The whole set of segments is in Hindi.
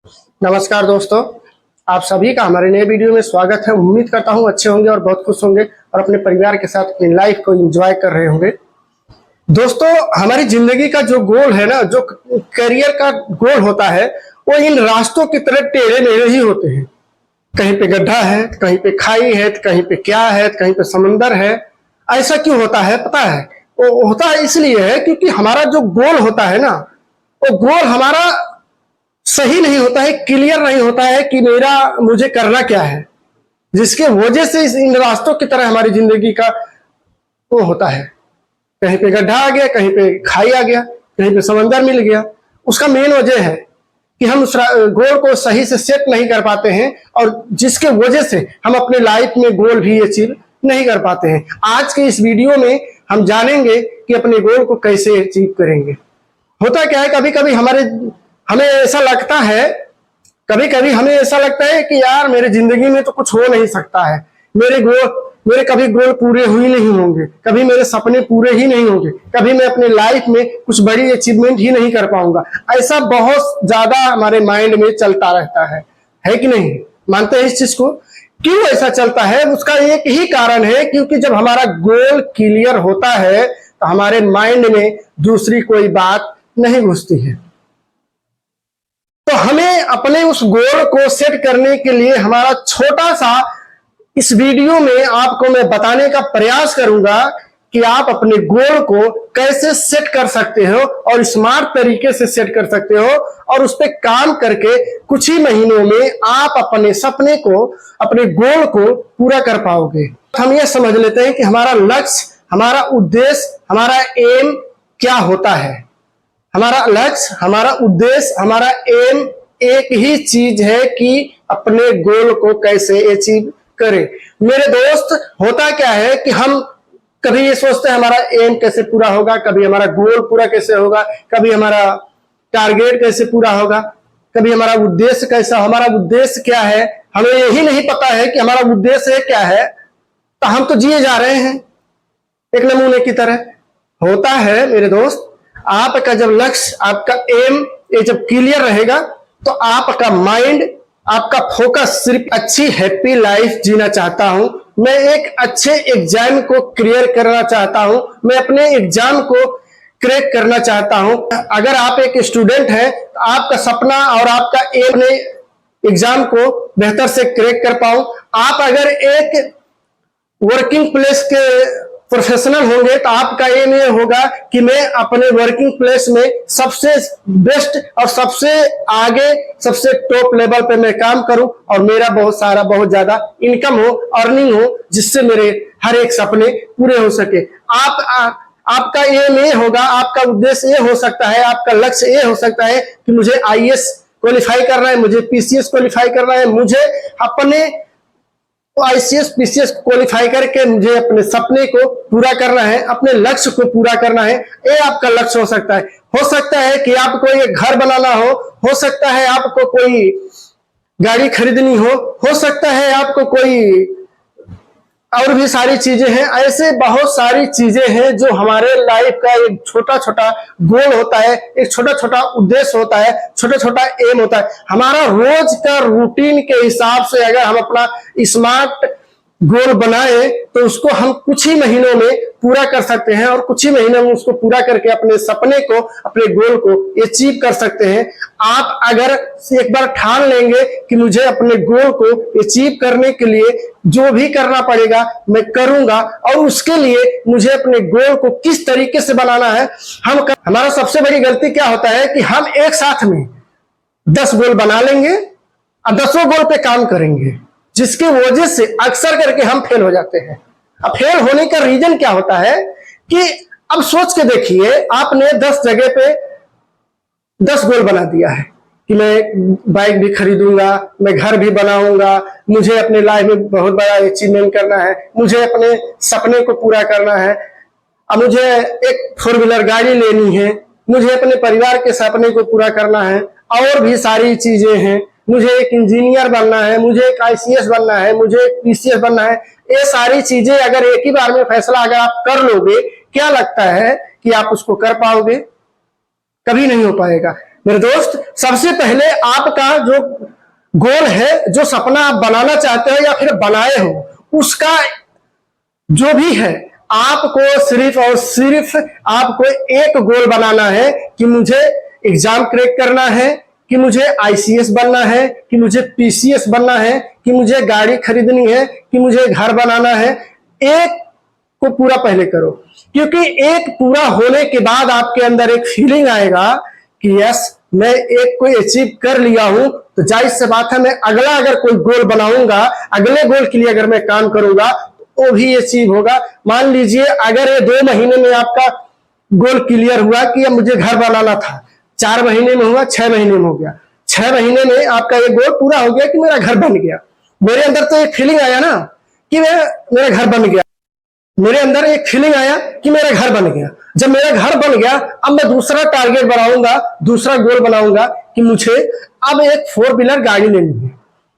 नमस्कार दोस्तों, आप सभी का हमारे नए वीडियो में स्वागत है। उम्मीद करता हूं अच्छे होंगे और बहुत खुश होंगे और अपने परिवार के साथ अपनी लाइफ को एंजॉय कर रहे होंगे। दोस्तों, हमारी जिंदगी का जो गोल है ना, जो करियर का गोल होता है, वो इन रास्तों की तरह टेढ़े मेढ़े ही होते हैं। कहीं पे गड्ढा है, कहीं पे खाई है, कहीं पे क्या है, कहीं पे समंदर है। ऐसा क्यों होता है पता है? वो होता है इसलिए है क्योंकि हमारा जो गोल होता है ना, वो गोल हमारा सही नहीं होता है, क्लियर नहीं होता है कि मुझे करना क्या है, जिसके वजह से इन रास्तों की तरह हमारी जिंदगी का वो होता है। कहीं पे गड्ढा आ गया, कहीं पे खाई आ गया, कहीं पे समंदर मिल गया। उसका मेन वजह है कि हम उस गोल को सही से सेट नहीं कर पाते हैं और जिसके वजह से हम अपने लाइफ में गोल भी अचीव नहीं कर पाते हैं। आज के इस वीडियो में हम जानेंगे कि अपने गोल को कैसे अचीव करेंगे। होता क्या है, कभी कभी हमें ऐसा लगता है, कभी कभी हमें ऐसा लगता है कि यार मेरे जिंदगी में तो कुछ हो नहीं सकता है, मेरे कभी गोल पूरे ही नहीं होंगे, कभी मेरे सपने पूरे ही नहीं होंगे, कभी मैं अपने लाइफ में कुछ बड़ी अचीवमेंट ही नहीं कर पाऊंगा। ऐसा बहुत ज्यादा हमारे माइंड में चलता रहता है कि नहीं? मानते हैं इस चीज को? क्यों ऐसा चलता है? उसका एक ही कारण है, क्योंकि जब हमारा गोल क्लियर होता है तो हमारे माइंड में दूसरी कोई बात नहीं घुसती है। तो हमें अपने उस गोल को सेट करने के लिए हमारा छोटा सा इस वीडियो में आपको मैं बताने का प्रयास करूंगा कि आप अपने गोल को कैसे सेट कर सकते हो और स्मार्ट तरीके से सेट कर सकते हो और उस पर काम करके कुछ ही महीनों में आप अपने सपने को, अपने गोल को पूरा कर पाओगे। हम ये समझ लेते हैं कि हमारा लक्ष्य, हमारा उद्देश्य, हमारा एम क्या होता है। हमारा लक्ष्य, हमारा उद्देश्य, हमारा एम एक ही चीज है कि अपने गोल को कैसे अचीव करें। मेरे दोस्त, होता क्या है कि हम कभी ये सोचते हैं हमारा एम कैसे पूरा होगा, कभी हमारा गोल पूरा कैसे होगा, कभी हमारा टारगेट कैसे पूरा होगा, कभी हमारा उद्देश्य कैसा, हमारा उद्देश्य क्या है। हमें यही नहीं पता है कि हमारा उद्देश्य क्या है, तो हम तो जिए जा रहे हैं एक नमूने की तरह। होता है मेरे दोस्त, आपका जब लक्ष्य, आपका एम ये जब क्लियर रहेगा तो आपका माइंड, आपका फोकस सिर्फ अच्छी हैप्पी लाइफ जीना चाहता हूं, मैं एक अच्छे एग्जाम को क्लियर करना चाहता हूं, मैं अपने एग्जाम को क्रैक करना चाहता हूं। अगर आप एक स्टूडेंट हैं तो आपका सपना और आपका एम ने एग्जाम को बेहतर से क्रैक कर पाऊं। आप अगर एक वर्किंग प्लेस के प्रोफेशनल होंगे तो आपका एम ये होगा कि मैं अपने वर्किंग प्लेस में सबसे बेस्ट और सबसे आगे, सबसे टॉप लेवल पे मैं काम करूं और मेरा बहुत ज्यादा इनकम हो, अर्निंग हो, जिससे मेरे हर एक सपने पूरे हो सके। आपका एम ये होगा, आपका उद्देश्य ये हो सकता है, आपका लक्ष्य ये हो सकता है कि मुझे आईएएस क्वालिफाई करना है, मुझे पीसीएस क्वालिफाई करना है, मुझे अपने आईसीएस पीसीएस क्वालिफाई करके मुझे अपने सपने को पूरा करना है, अपने लक्ष्य को पूरा करना है। ये आपका लक्ष्य हो सकता है। हो सकता है कि आपको एक घर बनाना हो सकता है आपको कोई गाड़ी खरीदनी हो सकता है आपको कोई और भी सारी चीजें हैं। ऐसे बहुत सारी चीजें हैं जो हमारे लाइफ का एक छोटा छोटा गोल होता है, एक छोटा छोटा उद्देश्य होता है, छोटा छोटा एम होता है। हमारा रोज का रूटीन के हिसाब से अगर हम अपना स्मार्ट गोल बनाए तो उसको हम कुछ ही महीनों में पूरा कर सकते हैं और कुछ ही महीनों में उसको पूरा करके अपने सपने को, अपने गोल को अचीव कर सकते हैं। आप अगर एक बार ठान लेंगे कि मुझे अपने गोल को अचीव करने के लिए जो भी करना पड़ेगा मैं करूंगा और उसके लिए मुझे अपने गोल को किस तरीके से बनाना है हमारा सबसे बड़ी गलती क्या होता है कि हम एक साथ में 10 गोल बना लेंगे और 10 गोल पे काम करेंगे, जिसकी वजह से अक्सर करके हम फेल हो जाते हैं। अब फेल होने का रीजन क्या होता है कि अब सोच के देखिए, आपने 10 जगह पे 10 गोल बना दिया है कि मैं बाइक भी खरीदूंगा, मैं घर भी बनाऊंगा, मुझे अपने लाइफ में बहुत बड़ा अचीवमेंट करना है, मुझे अपने सपने को पूरा करना है, अब मुझे एक 4 व्हीलर गाड़ी लेनी है, मुझे अपने परिवार के सपने को पूरा करना है, और भी सारी चीजें हैं, मुझे एक इंजीनियर बनना है, मुझे एक आईसीएस बनना है, मुझे एक पीसीएस बनना है। ये सारी चीजें अगर एक ही बार में फैसला अगर आप कर लोगे, क्या लगता है कि आप उसको कर पाओगे? कभी नहीं हो पाएगा। मेरे दोस्त, सबसे पहले आपका जो गोल है, जो सपना आप बनाना चाहते हो या फिर बनाए हो, उसका जो भी है, आपको सिर्फ और सिर्फ आपको एक गोल बनाना है कि मुझे एग्जाम क्रैक करना है, कि मुझे आईसीएस बनना है, कि मुझे पीसीएस बनना है, कि मुझे गाड़ी खरीदनी है, कि मुझे घर बनाना है। एक को पूरा पहले करो, क्योंकि एक पूरा होने के बाद आपके अंदर एक फीलिंग आएगा कि यस, मैं एक को अचीव कर लिया हूं, तो जाहिर सी बात है मैं अगला अगर कोई गोल बनाऊंगा, अगले गोल के लिए अगर मैं काम करूंगा तो वो भी अचीव होगा। मान लीजिए अगर ये 2 महीने में आपका गोल क्लियर हुआ कि अब मुझे घर बनाना था, 4 महीने में हुआ, 6 महीने में हो गया, 6 महीने में आपका ये गोल पूरा हो गया कि मेरा घर बन गया। मेरे अंदर तो एक फीलिंग आया ना कि मेरा घर बन गया, मेरे अंदर एक फीलिंग आया कि मेरा घर बन गया। जब मेरा घर बन गया, अब मैं दूसरा टारगेट बनाऊंगा, दूसरा गोल बनाऊंगा कि मुझे अब एक 4 व्हीलर गाड़ी लेनी है।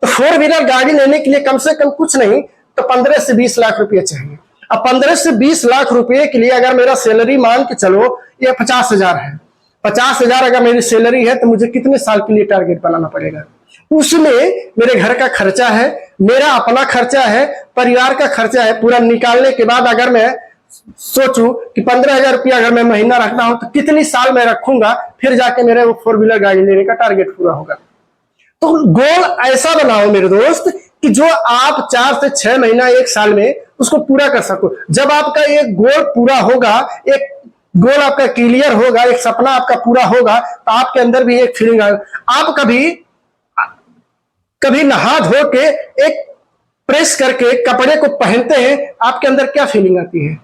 तो 4 व्हीलर गाड़ी लेने के लिए कम से कम कुछ नहीं तो 15 से 20 लाख रुपए चाहिए। अब 15 से 20 लाख रुपए के लिए अगर मेरा सैलरी मान के चलो ये 50,000 है, 50,000 अगर मेरी सैलरी है तो मुझे कितने साल के लिए टारगेट बनाना पड़ेगा? उसमें मेरे घर का खर्चा है, मेरा अपना खर्चा है, परिवार का खर्चा है। पूरा निकालने के बाद अगर मैं सोचूं कि 15,000 रुपया अगर मैं महीना रखता हूं तो कितनी साल मैं रखूंगा, फिर जाके मेरे वो 4 व्हीलर गाड़ी लेने का टारगेट पूरा होगा। तो गोल ऐसा बनाओ मेरे दोस्त कि जो आप 4 से 6 महीना, 1 साल में उसको पूरा कर सको। जब आपका एक गोल पूरा होगा, एक गोल आपका क्लियर होगा, एक सपना आपका पूरा होगा, तो आपके अंदर भी एक फीलिंग आएगा। आप कभी नहा धो के एक प्रेस करके कपड़े को पहनते हैं, आपके अंदर क्या फीलिंग आती है?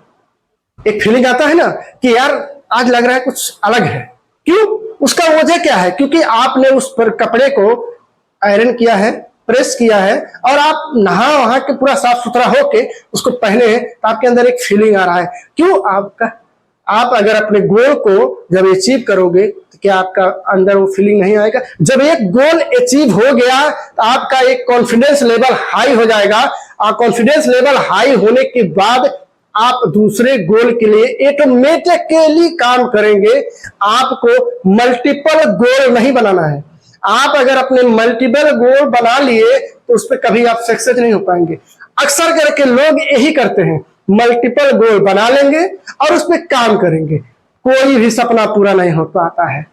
एक फीलिंग आता है ना कि यार आज लग रहा है कुछ अलग है। क्यों? उसका वजह क्या है? क्योंकि आपने उस पर कपड़े को आयरन किया है, प्रेस किया है, और आप नहा वहा के पूरा साफ सुथरा होके उसको पहने हैं, तो आपके अंदर एक फीलिंग आ रहा है। क्यों? आप अगर अपने गोल को जब अचीव करोगे तो क्या आपका अंदर वो फीलिंग नहीं आएगा? जब एक गोल अचीव हो गया तो आपका एक कॉन्फिडेंस लेवल हाई हो जाएगा, और कॉन्फिडेंस लेवल हाई होने के बाद आप दूसरे गोल के लिए ऑटोमेटिकली काम करेंगे। आपको मल्टीपल गोल नहीं बनाना है। आप अगर अपने मल्टीपल गोल बना लिए तो उस पर कभी आप सक्सेस नहीं हो पाएंगे। अक्सर करके लोग यही करते हैं, मल्टीपल गोल बना लेंगे और उस पर काम करेंगे, कोई भी सपना पूरा नहीं हो पाता है।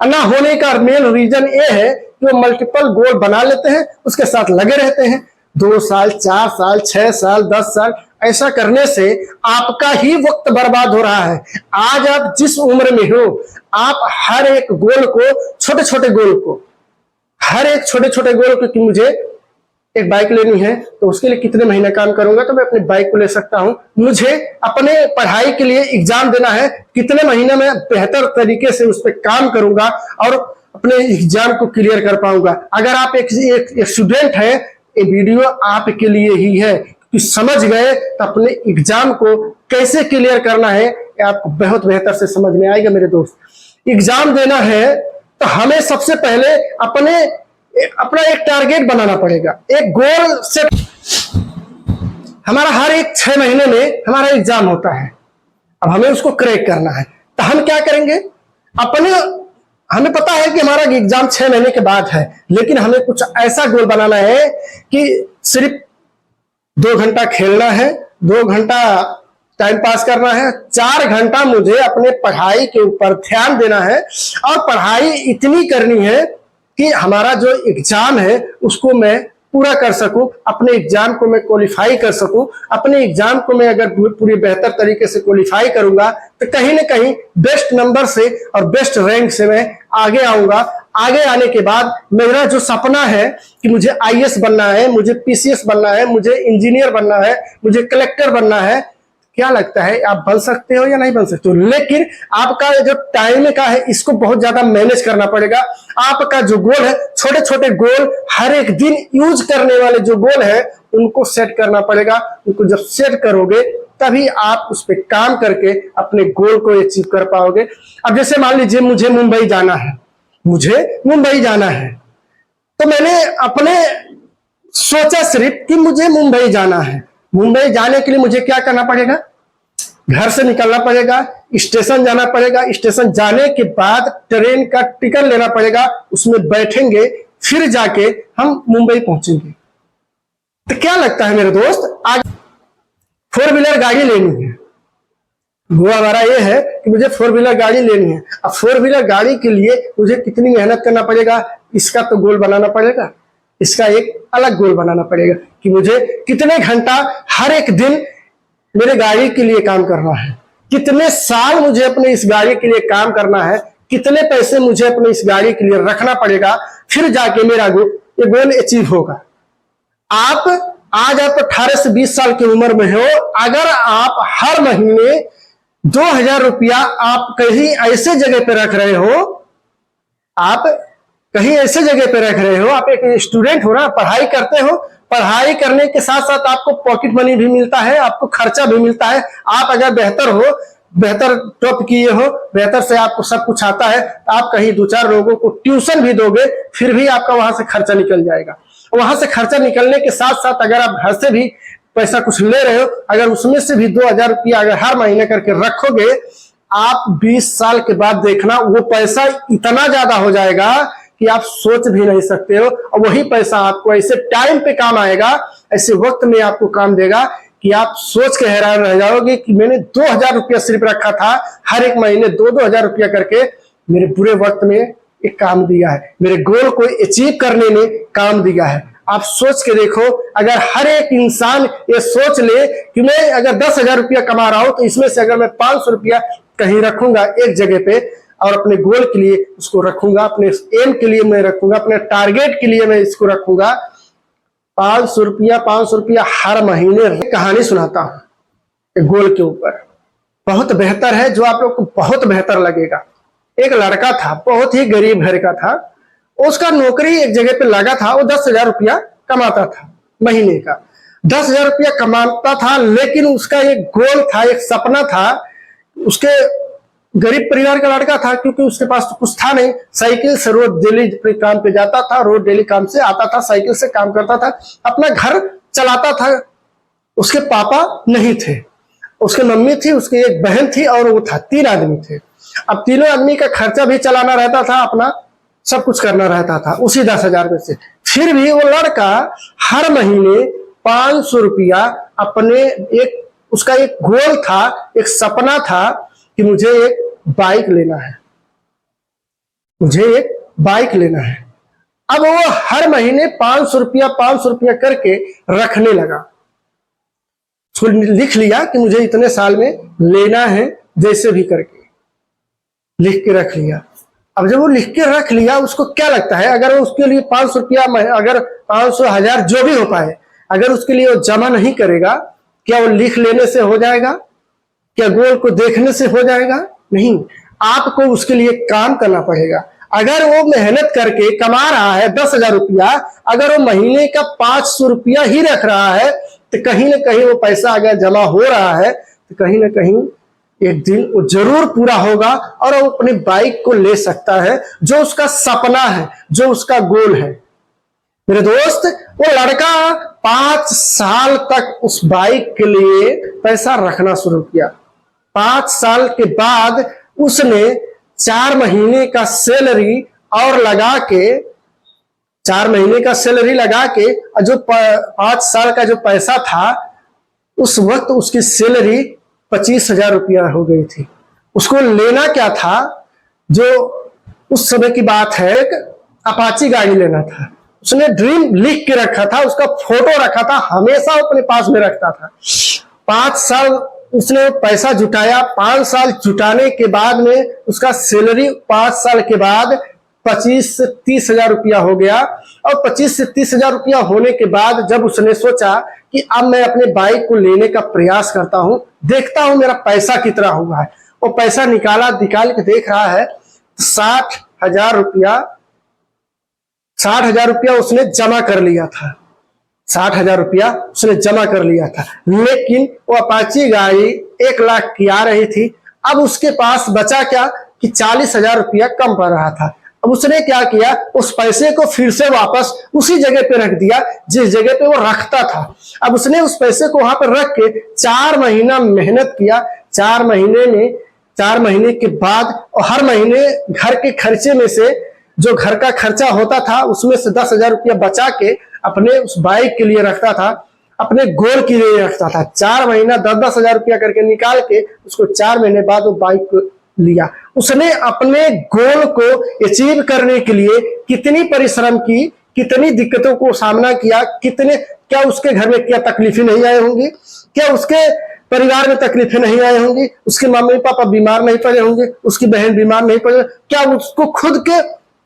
ना होने का मेन रीजन ये है कि वो मल्टीपल गोल बना लेते हैं, उसके साथ लगे रहते हैं 2 साल, 4 साल, 6 साल, 10 साल। ऐसा करने से आपका ही वक्त बर्बाद हो रहा है। आज आप जिस उम्र में हो, आप हर एक गोल को, छोटे छोटे गोल को, हर एक छोटे छोटे गोल को, कि मुझे एक बाइक लेनी है तो उसके लिए कितने महीने काम करूंगा तो मैं अपनी बाइक को ले सकता हूं। मुझे अपने पढ़ाई के लिए एग्जाम देना है, कितने महीने में बेहतर तरीके से उस पर काम करूंगा और अपने एग्जाम को क्लियर कर पाऊंगा। अगर आप एक स्टूडेंट है, ये वीडियो आपके लिए ही है कि समझ गए तो अपने एग्जाम को कैसे क्लियर करना है आपको बहुत बेहतर से समझ में आएगा। मेरे दोस्त, एग्जाम देना है तो हमें सबसे पहले अपना एक टारगेट बनाना पड़ेगा, एक गोल सेट। हमारा हर एक 6 महीने में हमारा एग्जाम होता है, अब हमें उसको क्रैक करना है। तो हम क्या करेंगे? हमें पता है कि हमारा एग्जाम 6 महीने के बाद है, लेकिन हमें कुछ ऐसा गोल बनाना है कि सिर्फ 2 घंटा खेलना है, 2 घंटा टाइम पास करना है, 4 घंटा मुझे अपने पढ़ाई के ऊपर ध्यान देना है, और पढ़ाई इतनी करनी है कि हमारा जो एग्जाम है उसको मैं पूरा कर सकूं, अपने एग्जाम को मैं क्वालिफाई कर सकूं। अपने एग्जाम को मैं अगर पूरी बेहतर तरीके से क्वालिफाई करूंगा तो कहीं ना कहीं बेस्ट नंबर से और बेस्ट रैंक से मैं आगे आऊंगा। आगे आने के बाद मेरा जो सपना है कि मुझे आईएएस बनना है, मुझे पीसीएस बनना है, मुझे इंजीनियर बनना है, मुझे कलेक्टर बनना है, क्या लगता है आप बन सकते हो या नहीं बन सकते हो? लेकिन आपका जो टाइम का है इसको बहुत ज्यादा मैनेज करना पड़ेगा। आपका जो गोल है, छोटे छोटे गोल, हर एक दिन यूज करने वाले जो गोल है उनको सेट करना पड़ेगा। उनको जब सेट करोगे तभी आप उस पर काम करके अपने गोल को अचीव कर पाओगे। अब जैसे मान लीजिए मुझे मुंबई जाना है, तो मैंने अपने सोचा सिर्फ कि मुझे मुंबई जाना है। मुंबई जाने के लिए मुझे क्या करना पड़ेगा? घर से निकलना पड़ेगा, स्टेशन जाना पड़ेगा, स्टेशन जाने के बाद ट्रेन का टिकट लेना पड़ेगा, उसमें बैठेंगे, फिर जाके हम मुंबई पहुंचेंगे। तो क्या लगता है मेरे दोस्त, आज 4 व्हीलर गाड़ी लेनी है। गोल हमारा ये है कि मुझे 4 व्हीलर गाड़ी लेनी है। अब 4 व्हीलर गाड़ी के लिए मुझे कितनी मेहनत करना पड़ेगा, इसका तो गोल बनाना पड़ेगा, इसका एक अलग गोल बनाना पड़ेगा कि मुझे कितने घंटा हर एक दिन मेरे गाड़ी के लिए काम करना है, कितने साल मुझे अपने इस गाड़ी के लिए काम करना है, कितने पैसे मुझे अपने इस गाड़ी के लिए रखना पड़ेगा, फिर जाके मेरा ये गोल अचीव होगा। आज आप 18 से 20 साल की उम्र में हो, अगर आप हर महीने 2000 रुपया आप कहीं ऐसे जगह पे रख रहे हो, आप कहीं ऐसे जगह पे रख रहे हो, आप एक स्टूडेंट हो ना, पढ़ाई करते हो, पढ़ाई करने के साथ साथ आपको पॉकेट मनी भी मिलता है, आपको खर्चा भी मिलता है। आप अगर बेहतर हो, बेहतर टॉप किए हो, बेहतर से आपको सब कुछ आता है, आप कहीं 2-4 लोगों को ट्यूशन भी दोगे, फिर भी आपका वहां से खर्चा निकल जाएगा। वहां से खर्चा निकलने के साथ साथ अगर आप घर से भी पैसा कुछ ले रहे हो, अगर उसमें से भी 2000 रुपया अगर हर महीने करके रखोगे, आप 20 साल के बाद देखना वो पैसा इतना ज्यादा हो जाएगा कि आप सोच भी नहीं सकते हो। और वही पैसा आपको ऐसे टाइम पे काम आएगा, ऐसे वक्त में आपको काम देगा कि आप सोच के हैरान रह जाओगे कि मैंने 2000 रुपया सिर्फ रखा था, हर एक महीने 2-2 हजार रुपया करके मेरे बुरे वक्त में एक काम दिया है, मेरे गोल को अचीव करने में काम दिया है। आप सोच के देखो, अगर हर एक इंसान ये सोच ले कि मैं अगर 10,000 रुपया कमा रहा हूं, तो इसमें से अगर मैं 500 रुपया कहीं रखूंगा एक जगह पे, और अपने गोल के लिए उसको रखूंगा, अपने एम के लिए मैं रखूंगा, अपने टारगेट के लिए मैं इसको रखूंगा, 500 रुपया हर महीने। कहानी सुनाता हूं गोल के ऊपर, बहुत बेहतर है, जो आप लोग को बहुत बेहतर लगेगा। एक लड़का था, बहुत ही गरीब घर का था, उसका नौकरी एक जगह पे लगा था, वो 10,000 रुपया कमाता था महीने का, 10,000 रुपया कमाता था। लेकिन उसका एक गोल था, एक सपना था। उसके गरीब परिवार का लड़का था, क्योंकि उसके पास तो कुछ था नहीं, साइकिल से रोज डेली काम पे जाता था, रोज डेली काम से आता था, साइकिल से काम करता था, अपना घर चलाता था। उसके पापा नहीं थे, उसकी मम्मी थी, उसकी एक बहन थी और वो था, 3 आदमी थे। अब तीनों आदमी का खर्चा भी चलाना रहता था, अपना सब कुछ करना रहता था उसी 10,000 में से। फिर भी वो लड़का हर महीने 500 रुपया अपने, उसका एक गोल था, एक सपना था कि मुझे एक बाइक लेना है, मुझे एक बाइक लेना है। अब वो हर महीने 500 रुपया करके रखने लगा। लिख लिया कि मुझे इतने साल में लेना है, जैसे भी करके लिख के रख लिया। अब जब वो लिख के रख लिया, उसको क्या लगता है, अगर उसके लिए 500 रुपया, अगर 500, 1000 जो भी हो पाए, अगर उसके लिए वो जमा नहीं करेगा, क्या वो लिख लेने से हो जाएगा? क्या गोल को देखने से हो जाएगा? नहीं, आपको उसके लिए काम करना पड़ेगा। अगर वो मेहनत करके कमा रहा है 10,000 रुपया, अगर वो महीने का 500 रुपया ही रख रहा है, तो कहीं ना कहीं वो पैसा अगर जमा हो रहा है, तो कहीं ना कहीं एक दिन वो जरूर पूरा होगा और वो अपनी बाइक को ले सकता है, जो उसका सपना है, जो उसका गोल है। मेरे दोस्त, वो लड़का 5 साल तक उस बाइक के लिए पैसा रखना शुरू किया। 5 साल के बाद उसने 4 महीने का सैलरी और लगा के, 4 महीने का सैलरी लगा के, जो 5 साल का जो पैसा था, उस वक्त उसकी सैलरी 25,000 रुपया हो गई थी। उसको लेना क्या था, जो उस समय की बात है, एक अपाची गाड़ी लेना था। उसने ड्रीम लिख के रखा था, उसका फोटो रखा था, हमेशा अपने पास में रखता था। 5 साल उसने पैसा जुटाया, 5 साल जुटाने के बाद में उसका सैलरी 5 साल के बाद 25 से 30,000 रुपया हो गया। और 25 से 30,000 रुपया होने के बाद जब उसने सोचा कि अब मैं अपने बाइक को लेने का प्रयास करता हूं, देखता हूं मेरा पैसा कितना हुआ है, वो पैसा निकाल के देख रहा है, 60,000 रुपया उसने जमा कर लिया था। 60,000 रुपया उसने जमा कर लिया था। लेकिन वो अपाची गाड़ी 1 लाख की आ रही थी। अब उसके पास बचा क्या कि 40,000 रुपया कम पड़ रहा था। अब उसने क्या किया, उस पैसे को फिर से वापस उसी जगह पे रख दिया जिस जगह पे वो रखता था। अब उसने उस पैसे को वहां पर रख के 4 महीना मेहनत किया। 4 महीने के बाद और हर महीने घर के खर्चे में से जो घर का खर्चा होता था उसमें से 10,000 रुपया बचा के अपने उस बाइक के लिए रखता था, अपने गोल के लिए रखता था। 4 महीना 10,000 रुपया करके निकाल के उसको 4 महीने बाद वो बाइक को लिया। उसने अपने गोल को अचीव करने के लिए कितनी परिश्रम की, कितनी दिक्कतों को सामना किया, क्या उसके घर में क्या तकलीफें नहीं आई होंगी, क्या उसके परिवार में तकलीफें नहीं आई होंगी, उसके मम्मी पापा बीमार नहीं पड़े होंगे, उसकी बहन बीमार नहीं पड़े, क्या उसको खुद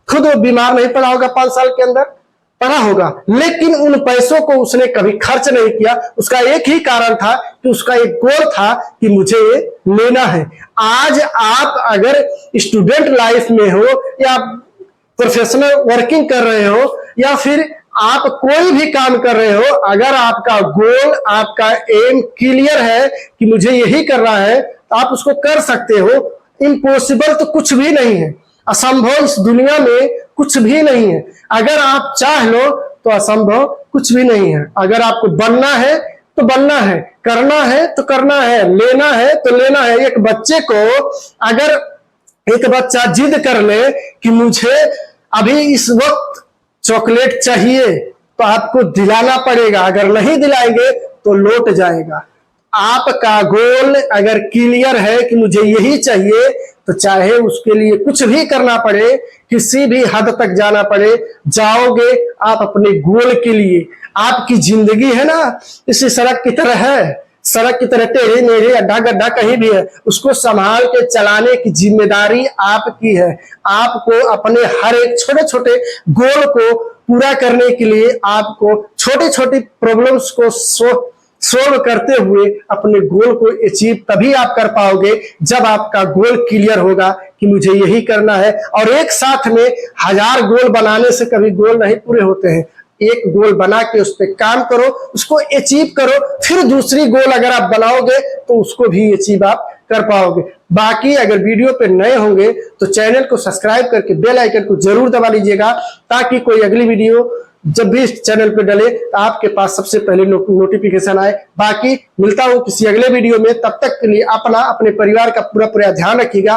वो बीमार नहीं पड़ा होगा 5 साल के अंदर, पड़ा होगा। लेकिन उन पैसों को उसने कभी खर्च नहीं किया। उसका एक ही कारण था कि उसका एक गोल था कि मुझे ये लेना है। आज आप अगर स्टूडेंट लाइफ में हो या प्रोफेशनल वर्किंग कर रहे हो या फिर आप कोई भी काम कर रहे हो, अगर आपका गोल, आपका एम क्लियर है कि मुझे यही करना है, तो आप उसको कर सकते हो। इम्पॉसिबल तो कुछ भी नहीं है, असंभव इस दुनिया में कुछ भी नहीं है। अगर आप चाह लो तो असंभव कुछ भी नहीं है। अगर आपको बनना है तो बनना है, करना है तो करना है, लेना है तो लेना है। एक बच्चे को अगर एक बच्चा जिद कर ले कि मुझे अभी इस वक्त चॉकलेट चाहिए तो आपको दिलाना पड़ेगा, अगर नहीं दिलाएंगे तो लौट जाएगा। आपका गोल अगर क्लियर है कि मुझे यही चाहिए तो चाहे उसके लिए कुछ भी करना पड़े, किसी भी हद तक जाना पड़े, जाओगे आप अपने गोल के लिए। आपकी जिंदगी है ना इसी सड़क की तरह है, सड़क की तरह टेढ़ी मेढ़ी अड्डा गड्ढा कहीं भी है, उसको संभाल के चलाने की जिम्मेदारी आपकी है। आपको अपने हर एक छोटे छोटे गोल को पूरा करने के लिए आपको छोटी छोटी प्रॉब्लम्स को सोल्व करते हुए अपने गोल को अचीव तभी आप कर पाओगे जब आपका गोल क्लियर होगा कि मुझे यही करना है। और एक साथ में 1000 गोल बनाने से कभी गोल नहीं पूरे होते हैं। एक गोल बना के उस पर काम करो, उसको अचीव करो, फिर दूसरी गोल अगर आप बनाओगे तो उसको भी अचीव आप कर पाओगे। बाकी अगर वीडियो पे नए होंगे तो चैनल को सब्सक्राइब करके बेल आइकन को जरूर दबा लीजिएगा, ताकि कोई अगली वीडियो जब भी इस चैनल पे डले तो आपके पास सबसे पहले नोटिफिकेशन आए। बाकी मिलता हूं किसी अगले वीडियो में, तब तक के लिए अपना अपने परिवार का पूरा ध्यान रखिएगा।